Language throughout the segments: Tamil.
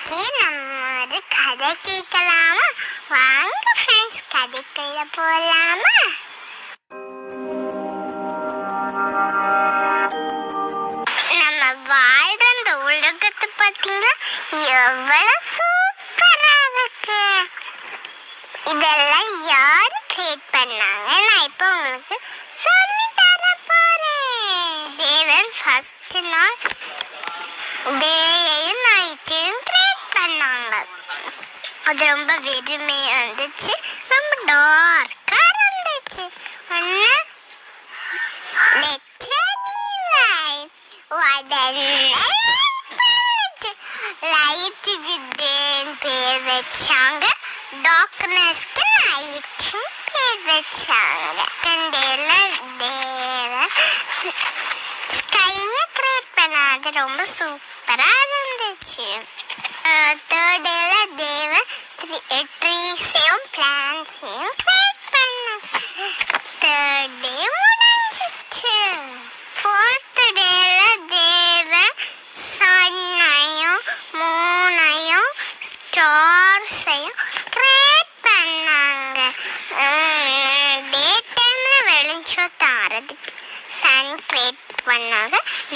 இன்னைக்கு நம்ம ஒரு கதை கேட்கலாமா? வாங்க ஃப்ரெண்ட்ஸ், கதைக்குள்ள போலாமா? நம்ம வாழ்ற இந்த உலகத்தை பார்த்தீங்கன்னா எவ்வளவு சூப்பரா இருக்கு. இதெல்லாம் யாரு கிரியேட் பண்ணாங்க? நான் இப்போ உங்களுக்கு சொல்லி தர போறேன். தேவன் ஃபர்ஸ்ட் நாள் டேயையும் நைட்டையும் கிரியேட் பண்ணாங்க. அது ரொம்ப வெறுமையா இருந்துச்சு, ரொம்ப டார்க்கா இருந்துச்சு. ஒன்னு லைட்டுக்கு பேர் வச்சாங்க, டார்க்னஸ்க்கு நைட்டும் பேர் வச்சாங்க. ஸ்கையை கிரியேட் பண்ணாது, ரொம்ப சூப்பரா இருந்துச்சு. தேர்ட் டேல தேவன் ட்ரீஸையும் பிளான்ட்ஸையும் கிரியேட் பண்ணாங்க. தேர்ட் டே முடிஞ்சிச்சு. ஃபோர்த் டேல தேவன் சன்னையும் மூனையும் ஸ்டார்ஸையும் கிரியேட் பண்ணாங்க. டே டைம்ல வெளிச்சம் தாரதுக்கு சன் கிரியேட் பண்ணாங்க.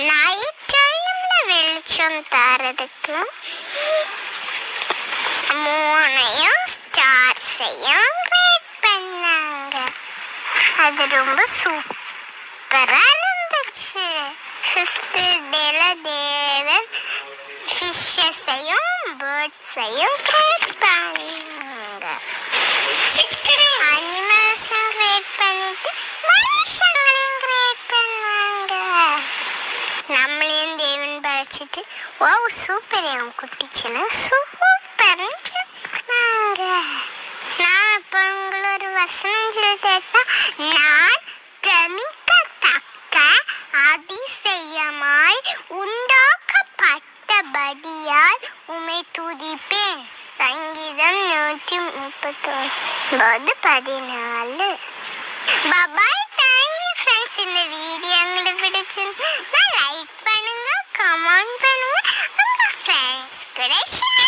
நைட் டைம்ல வெளிச்சம் தாரதுக்கு மூனையும் ஸ்டார்ஸையும் கிரியேட் பண்ணாங்க. அது ரொம்ப சூப்பரா இருந்துச்சு. ஃபிஃப்த் டேல தேவன் ஃபிஷ்ஷஸையும் பேர்ட்ஸையும் கிரியேட் பண்ணாங்க. சிக்ஸ்த் டே அனிமல்ஸும் கிரியேட் பண்ணிட்டு மனுஷங்களையும் கிரியேட் பண்ணாங்க. நம்மளையும் தேவன் படைச்சிட்டு ஓ சூப்பர் என் குட்டிச்சல சூப்பர்னு சொன்னாங்க. நான் இப்போ உங்களை ஒரு வசனம் சொல்லி கேட்டா, நான் பிரமிக்கத்தக்க அதிசயமாய் உண்டாக்கப்பட்டபடியால் உம்மை துதிப்பேன். சங்கீதம் 139:14. பாய். Thank you friends. இந்த வீடியோ உங்களுக்கு பிடிச்சிருந்தா லைக் பண்ணுங்க, கமெண்ட் பண்ணுங்க, உங்க ஃப்ரெண்ட்ஸ் கூட ஷேர்